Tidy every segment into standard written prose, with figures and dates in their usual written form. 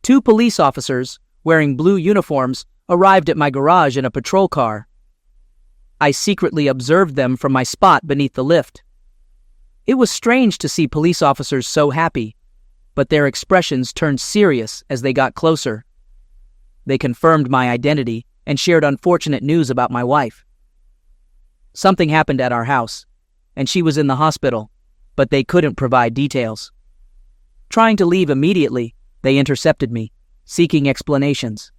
2 police officers, wearing blue uniforms, arrived at my garage in a patrol car. I secretly observed them from my spot beneath the lift. It was strange to see police officers so happy, but their expressions turned serious as they got closer. They confirmed my identity and shared unfortunate news about my wife. Something happened at our house, and she was in the hospital, but they couldn't provide details. Trying to leave immediately, they intercepted me, seeking explanations.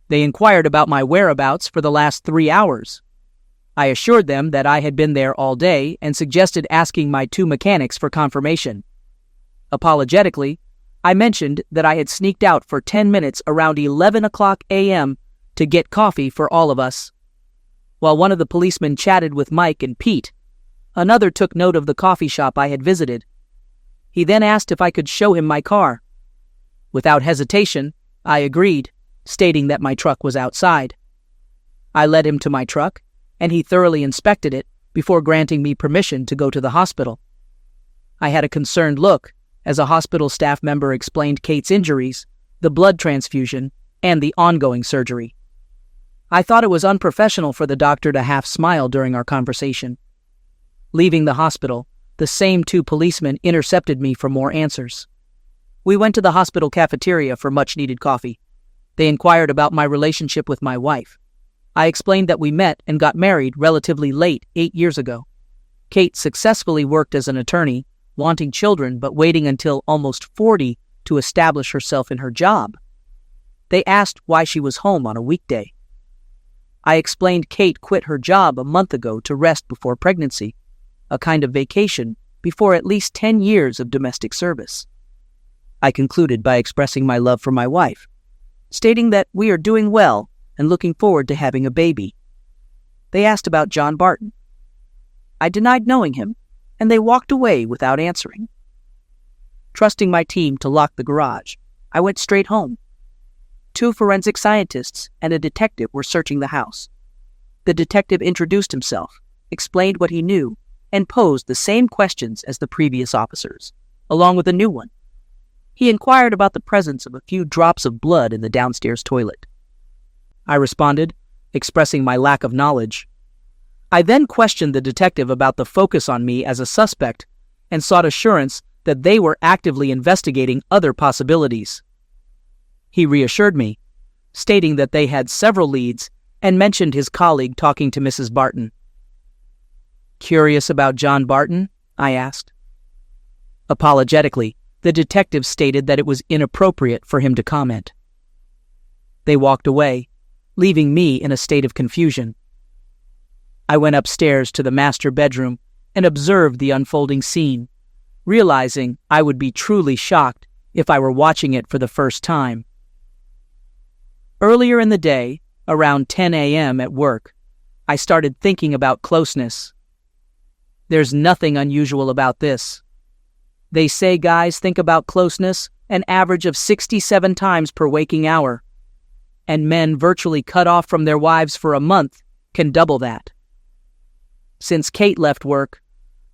They inquired about my whereabouts for the last 3 hours. I assured them that I had been there all day and suggested asking my 2 mechanics for confirmation. Apologetically, I mentioned that I had sneaked out for 10 minutes around 11 o'clock a.m. to get coffee for all of us. While one of the policemen chatted with Mike and Pete, another took note of the coffee shop I had visited. He then asked if I could show him my car. Without hesitation, I agreed, stating that my truck was outside. I led him to my truck, and he thoroughly inspected it before granting me permission to go to the hospital. I had a concerned look as a hospital staff member explained Kate's injuries, the blood transfusion, and the ongoing surgery. I thought it was unprofessional for the doctor to half smile during our conversation. Leaving the hospital, the same 2 policemen intercepted me for more answers. We went to the hospital cafeteria for much-needed coffee. They inquired about my relationship with my wife. I explained that we met and got married relatively late 8 years ago. Kate successfully worked as an attorney, wanting children but waiting until almost 40 to establish herself in her job. They asked why she was home on a weekday. I explained Kate quit her job a month ago to rest before pregnancy, a kind of vacation before at least 10 years of domestic service. I concluded by expressing my love for my wife, stating that we are doing well and looking forward to having a baby. They asked about John Barton. I denied knowing him, and they walked away without answering. Trusting my team to lock the garage, I went straight home. 2 forensic scientists and a detective were searching the house. The detective introduced himself, explained what he knew, and posed the same questions as the previous officers, along with a new one. He inquired about the presence of a few drops of blood in the downstairs toilet. I responded, expressing my lack of knowledge. I then questioned the detective about the focus on me as a suspect and sought assurance that they were actively investigating other possibilities. He reassured me, stating that they had several leads and mentioned his colleague talking to Mrs. Barton. Curious about John Barton? I asked. Apologetically, the detective stated that it was inappropriate for him to comment. They walked away, leaving me in a state of confusion. I went upstairs to the master bedroom and observed the unfolding scene, realizing I would be truly shocked if I were watching it for the first time. Earlier in the day, around 10 a.m. at work, I started thinking about closeness. There's nothing unusual about this. They say guys think about closeness an average of 67 times per waking hour, and men virtually cut off from their wives for a month can double that. Since Kate left work,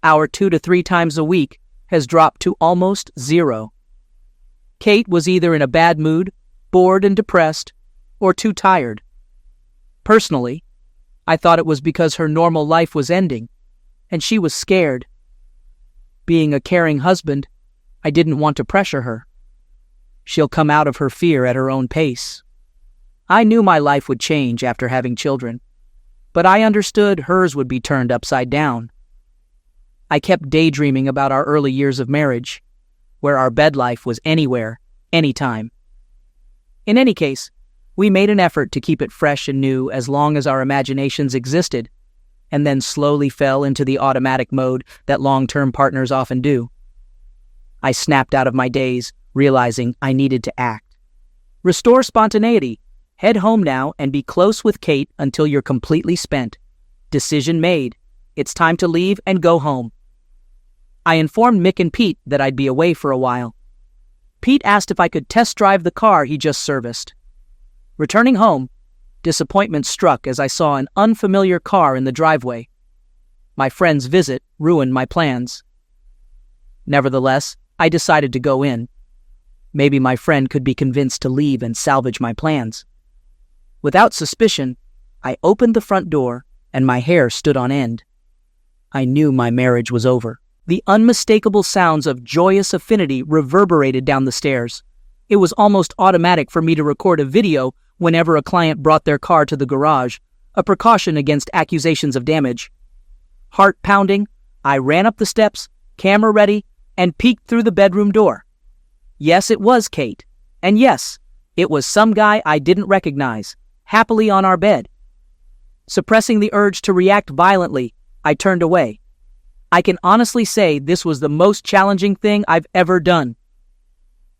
our 2 to 3 times a week has dropped to almost 0. Kate was either in a bad mood, bored and depressed, or too tired. Personally, I thought it was because her normal life was ending, and she was scared. Being a caring husband, I didn't want to pressure her. She'll come out of her fear at her own pace. I knew my life would change after having children, but I understood hers would be turned upside down. I kept daydreaming about our early years of marriage, where our bed life was anywhere, anytime. In any case, we made an effort to keep it fresh and new as long as our imaginations existed, and then slowly fell into the automatic mode that long-term partners often do. I snapped out of my daze, realizing I needed to act. Restore spontaneity. Head home now and be close with Kate until you're completely spent. Decision made. It's time to leave and go home. I informed Mick and Pete that I'd be away for a while. Pete asked if I could test drive the car he just serviced. Returning home, disappointment struck as I saw an unfamiliar car in the driveway. My friend's visit ruined my plans. Nevertheless, I decided to go in. Maybe my friend could be convinced to leave and salvage my plans. Without suspicion, I opened the front door and my hair stood on end. I knew my marriage was over. The unmistakable sounds of joyous affinity reverberated down the stairs. It was almost automatic for me to record a video whenever a client brought their car to the garage, a precaution against accusations of damage. Heart pounding, I ran up the steps, camera ready, and peeked through the bedroom door. Yes, it was Kate. And yes, it was some guy I didn't recognize, happily on our bed. Suppressing the urge to react violently, I turned away. I can honestly say this was the most challenging thing I've ever done.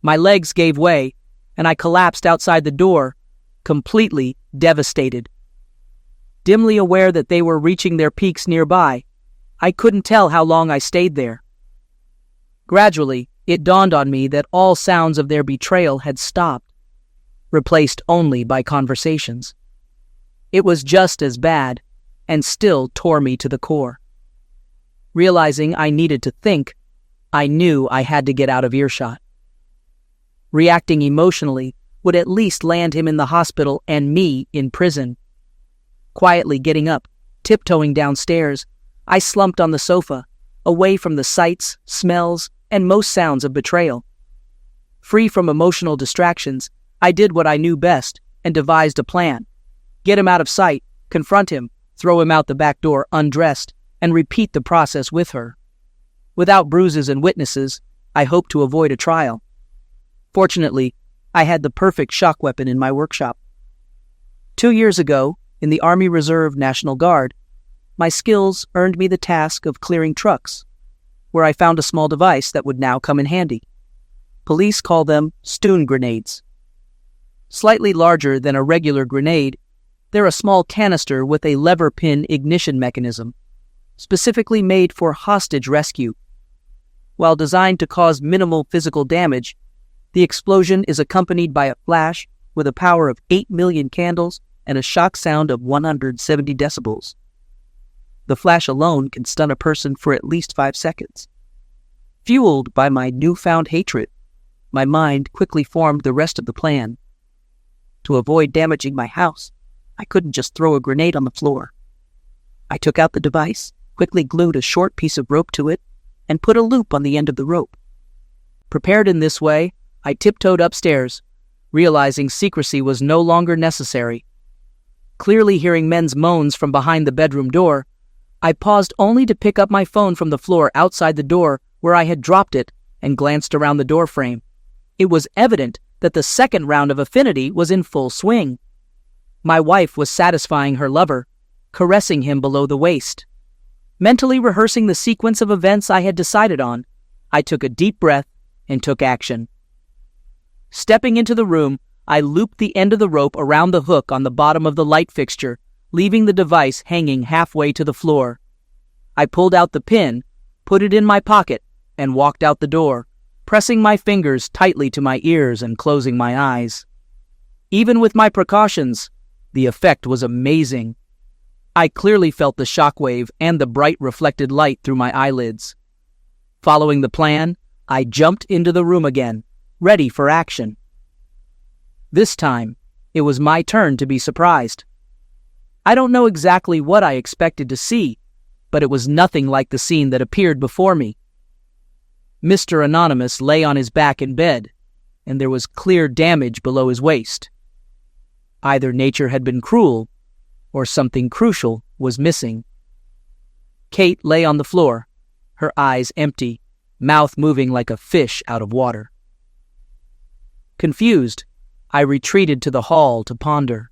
My legs gave way, and I collapsed outside the door, completely devastated. Dimly aware that they were reaching their peaks nearby, I couldn't tell how long I stayed there. Gradually, it dawned on me that all sounds of their betrayal had stopped, replaced only by conversations. It was just as bad, and still tore me to the core. Realizing I needed to think, I knew I had to get out of earshot. Reacting emotionally would at least land him in the hospital and me in prison. Quietly getting up, tiptoeing downstairs, I slumped on the sofa, away from the sights, smells, and most sounds of betrayal. Free from emotional distractions, I did what I knew best and devised a plan. Get him out of sight, confront him, throw him out the back door undressed, and repeat the process with her. Without bruises and witnesses, I hoped to avoid a trial. Fortunately, I had the perfect shock weapon in my workshop. 2 years ago, in the Army Reserve National Guard, my skills earned me the task of clearing trucks, where I found a small device that would now come in handy. Police call them stun grenades. Slightly larger than a regular grenade, they're a small canister with a lever pin ignition mechanism, specifically made for hostage rescue. While designed to cause minimal physical damage, the explosion is accompanied by a flash with a power of 8 million candles and a shock sound of 170 decibels. The flash alone can stun a person for at least 5 seconds. Fueled by my newfound hatred, my mind quickly formed the rest of the plan. To avoid damaging my house, I couldn't just throw a grenade on the floor. I took out the device, quickly glued a short piece of rope to it, and put a loop on the end of the rope. Prepared in this way, I tiptoed upstairs, realizing secrecy was no longer necessary. Clearly hearing men's moans from behind the bedroom door, I paused only to pick up my phone from the floor outside the door where I had dropped it and glanced around the door frame. It was evident that the second round of affinity was in full swing. My wife was satisfying her lover, caressing him below the waist. Mentally rehearsing the sequence of events I had decided on, I took a deep breath and took action. Stepping into the room, I looped the end of the rope around the hook on the bottom of the light fixture, leaving the device hanging halfway to the floor. I pulled out the pin, put it in my pocket, and walked out the door, pressing my fingers tightly to my ears and closing my eyes. Even with my precautions, the effect was amazing. I clearly felt the shockwave and the bright reflected light through my eyelids. Following the plan, I jumped into the room again, ready for action. This time, it was my turn to be surprised. I don't know exactly what I expected to see, but it was nothing like the scene that appeared before me. Mr. Anonymous lay on his back in bed, and there was clear damage below his waist. Either nature had been cruel, or something crucial was missing. Kate lay on the floor, her eyes empty, mouth moving like a fish out of water. Confused, I retreated to the hall to ponder.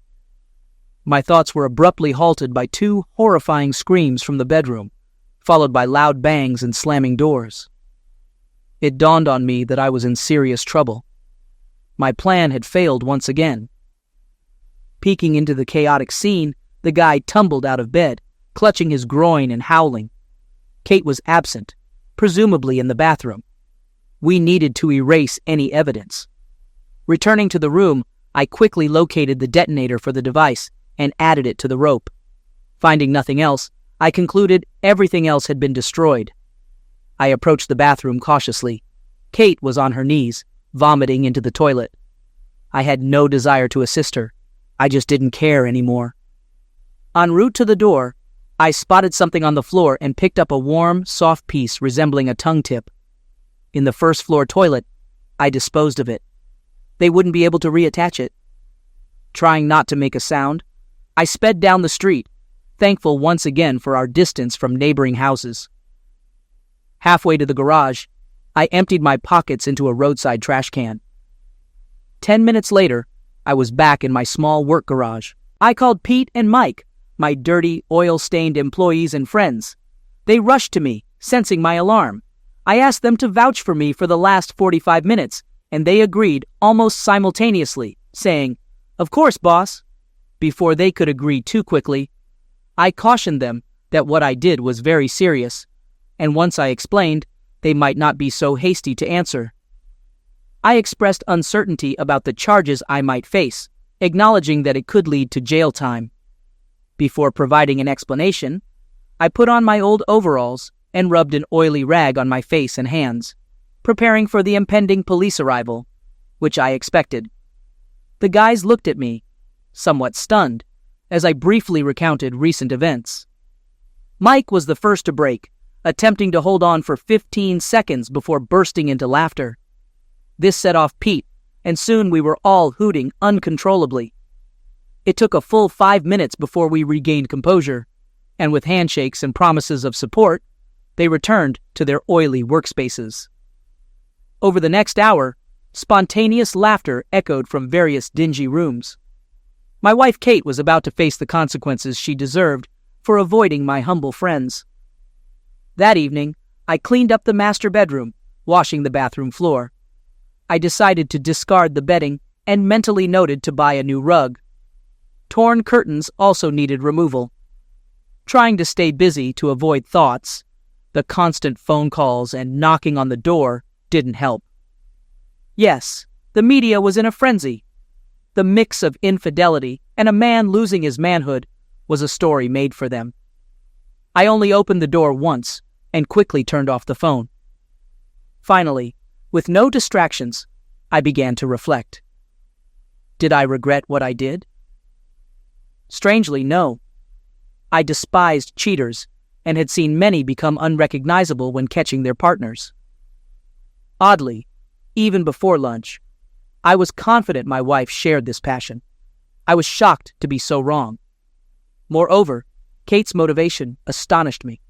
My thoughts were abruptly halted by 2 horrifying screams from the bedroom, followed by loud bangs and slamming doors. It dawned on me that I was in serious trouble. My plan had failed once again. Peeking into the chaotic scene, the guy tumbled out of bed, clutching his groin and howling. Kate was absent, presumably in the bathroom. We needed to erase any evidence. Returning to the room, I quickly located the detonator for the device and added it to the rope. Finding nothing else, I concluded everything else had been destroyed. I approached the bathroom cautiously. Kate was on her knees, vomiting into the toilet. I had no desire to assist her. I just didn't care anymore. En route to the door, I spotted something on the floor and picked up a warm, soft piece resembling a tongue tip. In the first-floor toilet, I disposed of it. They wouldn't be able to reattach it. Trying not to make a sound, I sped down the street, thankful once again for our distance from neighboring houses. Halfway to the garage, I emptied my pockets into a roadside trash can. 10 minutes later, I was back in my small work garage. I called Pete and Mike, my dirty, oil-stained employees and friends. They rushed to me, sensing my alarm. I asked them to vouch for me for the last 45 minutes, and they agreed almost simultaneously, saying, "Of course, boss." Before they could agree too quickly, I cautioned them that what I did was very serious, and once I explained, they might not be so hasty to answer. I expressed uncertainty about the charges I might face, acknowledging that it could lead to jail time. Before providing an explanation, I put on my old overalls and rubbed an oily rag on my face and hands, preparing for the impending police arrival, which I expected. The guys looked at me, somewhat stunned, as I briefly recounted recent events. Mike was the first to break, attempting to hold on for 15 seconds before bursting into laughter. This set off Pete, and soon we were all hooting uncontrollably. It took a full 5 minutes before we regained composure, and with handshakes and promises of support, they returned to their oily workspaces. Over the next hour, spontaneous laughter echoed from various dingy rooms. My wife Kate was about to face the consequences she deserved for avoiding my humble friends. That evening, I cleaned up the master bedroom, washing the bathroom floor. I decided to discard the bedding and mentally noted to buy a new rug. Torn curtains also needed removal. Trying to stay busy to avoid thoughts, the constant phone calls and knocking on the door didn't help. Yes, the media was in a frenzy. The mix of infidelity and a man losing his manhood was a story made for them. I only opened the door once and quickly turned off the phone. Finally, with no distractions, I began to reflect. Did I regret what I did? Strangely, no. I despised cheaters and had seen many become unrecognizable when catching their partners. Oddly, even before lunch, I was confident my wife shared this passion. I was shocked to be so wrong. Moreover, Kate's motivation astonished me.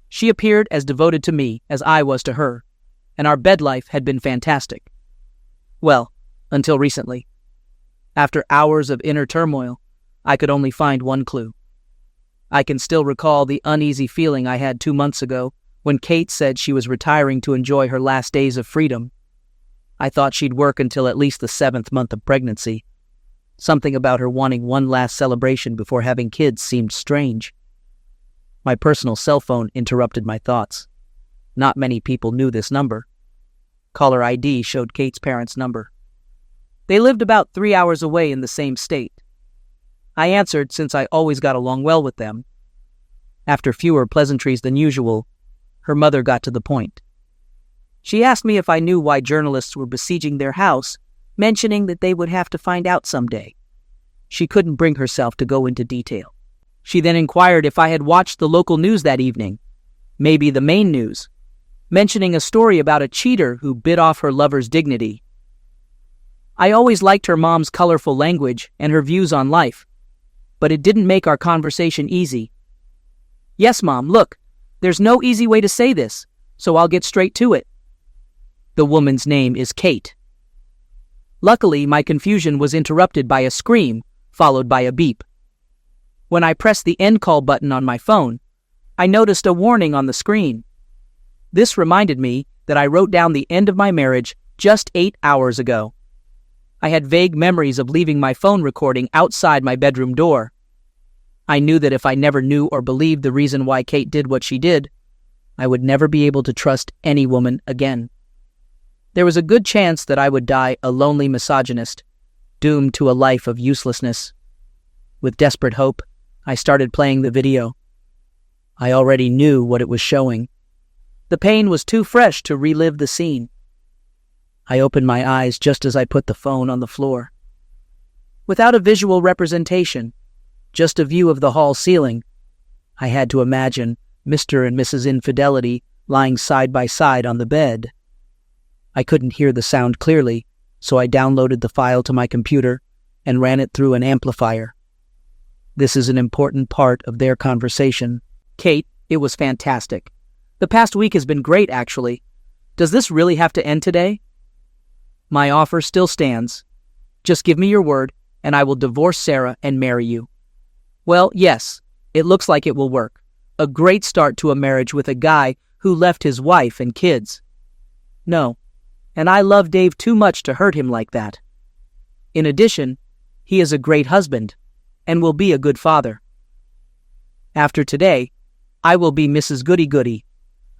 She appeared as devoted to me as I was to her, and our bed life had been fantastic. Well, until recently. After hours of inner turmoil, I could only find one clue. I can still recall the uneasy feeling I had 2 months ago when Kate said she was retiring to enjoy her last days of freedom. I thought she'd work until at least the 7th month of pregnancy. Something about her wanting one last celebration before having kids seemed strange. My personal cell phone interrupted my thoughts. Not many people knew this number. Caller ID showed Kate's parents' number. They lived about 3 hours away in the same state. I answered since I always got along well with them. After fewer pleasantries than usual, her mother got to the point. She asked me if I knew why journalists were besieging their house, mentioning that they would have to find out someday. She couldn't bring herself to go into detail. She then inquired if I had watched the local news that evening, maybe the main news, mentioning a story about a cheater who bit off her lover's dignity. I always liked her mom's colorful language and her views on life, but it didn't make our conversation easy. "Yes, Mom, look, there's no easy way to say this, so I'll get straight to it. The woman's name is Kate." Luckily, my confusion was interrupted by a scream, followed by a beep. When I pressed the end call button on my phone, I noticed a warning on the screen. This reminded me that I wrote down the end of my marriage just 8 hours ago. I had vague memories of leaving my phone recording outside my bedroom door. I knew that if I never knew or believed the reason why Kate did what she did, I would never be able to trust any woman again. There was a good chance that I would die a lonely misogynist, doomed to a life of uselessness. With desperate hope, I started playing the video. I already knew what it was showing. The pain was too fresh to relive the scene. I opened my eyes just as I put the phone on the floor. Without a visual representation, just a view of the hall ceiling, I had to imagine Mr. and Mrs. Infidelity lying side by side on the bed. I couldn't hear the sound clearly, so I downloaded the file to my computer and ran it through an amplifier. This is an important part of their conversation. Kate, it was fantastic. The past week has been great, actually. Does this really have to end today? My offer still stands. Just give me your word, and I will divorce Sarah and marry you. Well, yes, it looks like it will work. A great start to a marriage with a guy who left his wife and kids. No, and I love Dave too much to hurt him like that. In addition, he is a great husband and will be a good father. After today, I will be Mrs. Goody-Goody,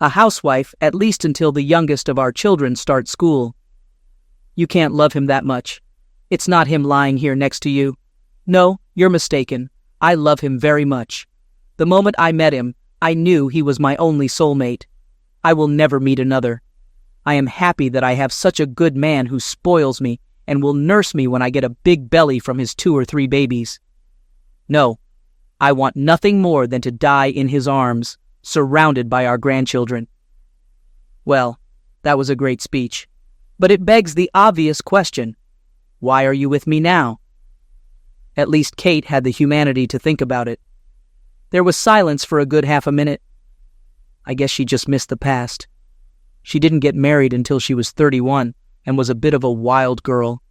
a housewife at least until the youngest of our children start school. You can't love him that much. It's not him lying here next to you. No, you're mistaken. I love him very much. The moment I met him, I knew he was my only soulmate. I will never meet another. I am happy that I have such a good man who spoils me and will nurse me when I get a big belly from his 2 or 3 babies. No, I want nothing more than to die in his arms, surrounded by our grandchildren. Well, that was a great speech. But it begs the obvious question. Why are you with me now? At least Kate had the humanity to think about it. There was silence for a good half a minute. I guess she just missed the past. She didn't get married until she was 31 and was a bit of a wild girl.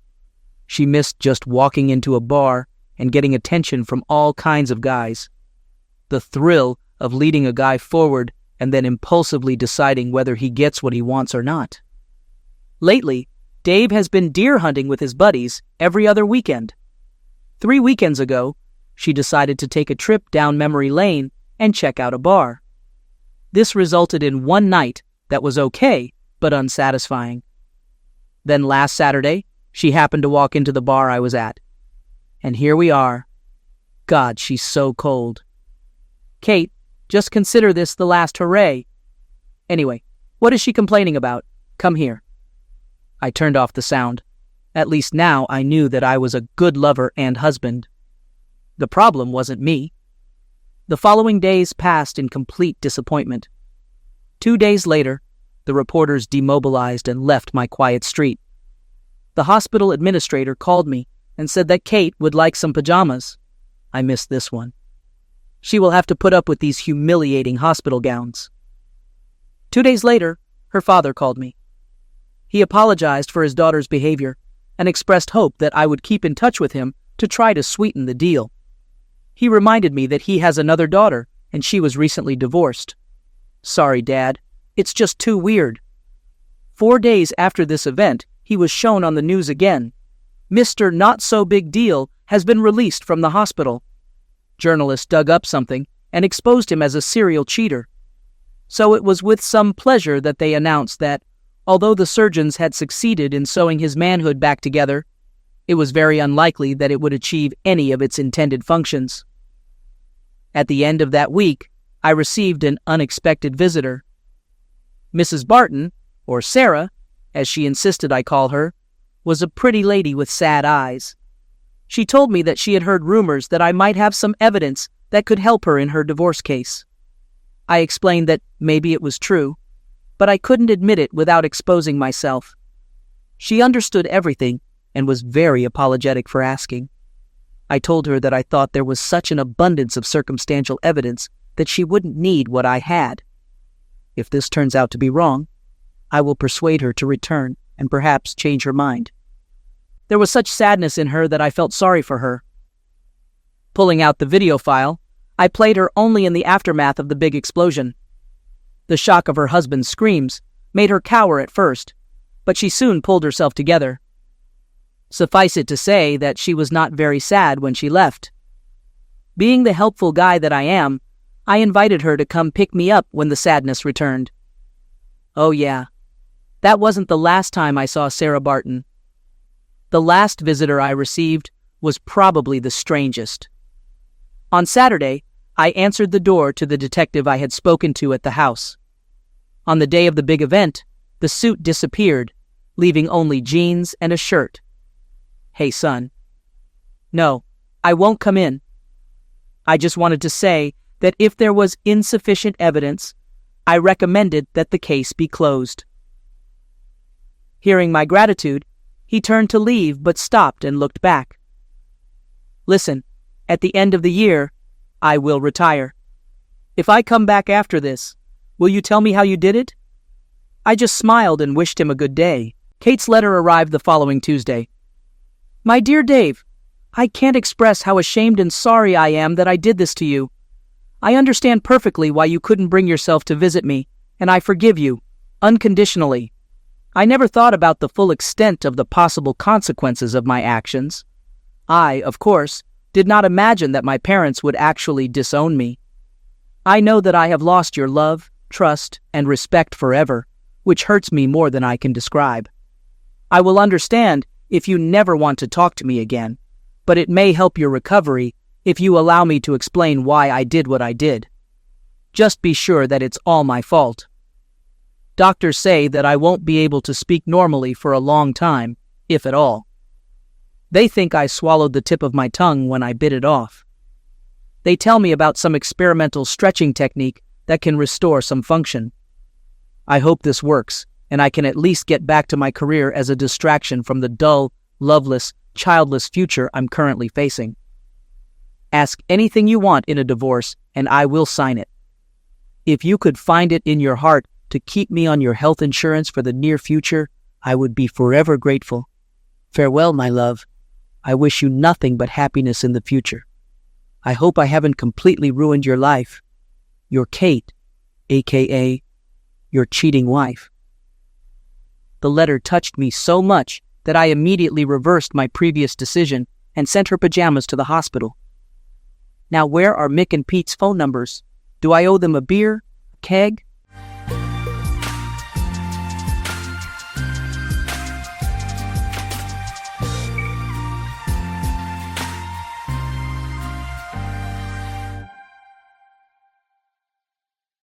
She missed just walking into a bar and getting attention from all kinds of guys. The thrill of leading a guy forward and then impulsively deciding whether he gets what he wants or not. Lately, Dave has been deer hunting with his buddies every other weekend. 3 weekends ago, she decided to take a trip down memory lane and check out a bar. This resulted in one night that was okay, but unsatisfying. Then last Saturday, she happened to walk into the bar I was at. And here we are. God, she's so cold. Kate, just consider this the last hooray. Anyway, what is she complaining about? Come here. I turned off the sound. At least now I knew that I was a good lover and husband. The problem wasn't me. The following days passed in complete disappointment. 2 days later, the reporters demobilized and left my quiet street. The hospital administrator called me and said that Kate would like some pajamas. I missed this one. She will have to put up with these humiliating hospital gowns. 2 days later, her father called me. He apologized for his daughter's behavior and expressed hope that I would keep in touch with him to try to sweeten the deal. He reminded me that he has another daughter and she was recently divorced. Sorry, Dad. It's just too weird. 4 days after this event, he was shown on the news again. Mr. Not-So-Big-Deal has been released from the hospital. Journalists dug up something and exposed him as a serial cheater. So it was with some pleasure that they announced that, although the surgeons had succeeded in sewing his manhood back together, it was very unlikely that it would achieve any of its intended functions. At the end of that week, I received an unexpected visitor. Mrs. Barton, or Sarah, as she insisted I call her, was a pretty lady with sad eyes. She told me that she had heard rumors that I might have some evidence that could help her in her divorce case. I explained that maybe it was true, but I couldn't admit it without exposing myself. She understood everything and was very apologetic for asking. I told her that I thought there was such an abundance of circumstantial evidence that she wouldn't need what I had. If this turns out to be wrong, I will persuade her to return and perhaps change her mind. There was such sadness in her that I felt sorry for her. Pulling out the video file, I played her only in the aftermath of the big explosion. The shock of her husband's screams made her cower at first, but she soon pulled herself together. Suffice it to say that she was not very sad when she left. Being the helpful guy that I am, I invited her to come pick me up when the sadness returned. Oh yeah, that wasn't the last time I saw Sarah Barton. The last visitor I received was probably the strangest. On Saturday, I answered the door to the detective I had spoken to at the house. On the day of the big event, the suit disappeared, leaving only jeans and a shirt. "Hey, son." "No, I won't come in. I just wanted to say that if there was insufficient evidence, I recommended that the case be closed." Hearing my gratitude, he turned to leave but stopped and looked back. "Listen, at the end of the year, I will retire. If I come back after this, will you tell me how you did it?" I just smiled and wished him a good day. Kate's letter arrived the following Tuesday. "My dear Dave, I can't express how ashamed and sorry I am that I did this to you. I understand perfectly why you couldn't bring yourself to visit me, and I forgive you, unconditionally. I never thought about the full extent of the possible consequences of my actions. I, of course, did not imagine that my parents would actually disown me. I know that I have lost your love, trust, and respect forever, which hurts me more than I can describe. I will understand if you never want to talk to me again, but it may help your recovery if you allow me to explain why I did what I did. Just be sure that it's all my fault. Doctors say that I won't be able to speak normally for a long time, if at all. They think I swallowed the tip of my tongue when I bit it off. They tell me about some experimental stretching technique that can restore some function. I hope this works, and I can at least get back to my career as a distraction from the dull, loveless, childless future I'm currently facing. Ask anything you want in a divorce, and I will sign it. If you could find it in your heart to keep me on your health insurance for the near future, I would be forever grateful. Farewell, my love. I wish you nothing but happiness in the future. I hope I haven't completely ruined your life. Your Kate, aka your cheating wife." The letter touched me so much that I immediately reversed my previous decision and sent her pajamas to the hospital. Now, where are Mick and Pete's phone numbers? Do I owe them a beer, a keg,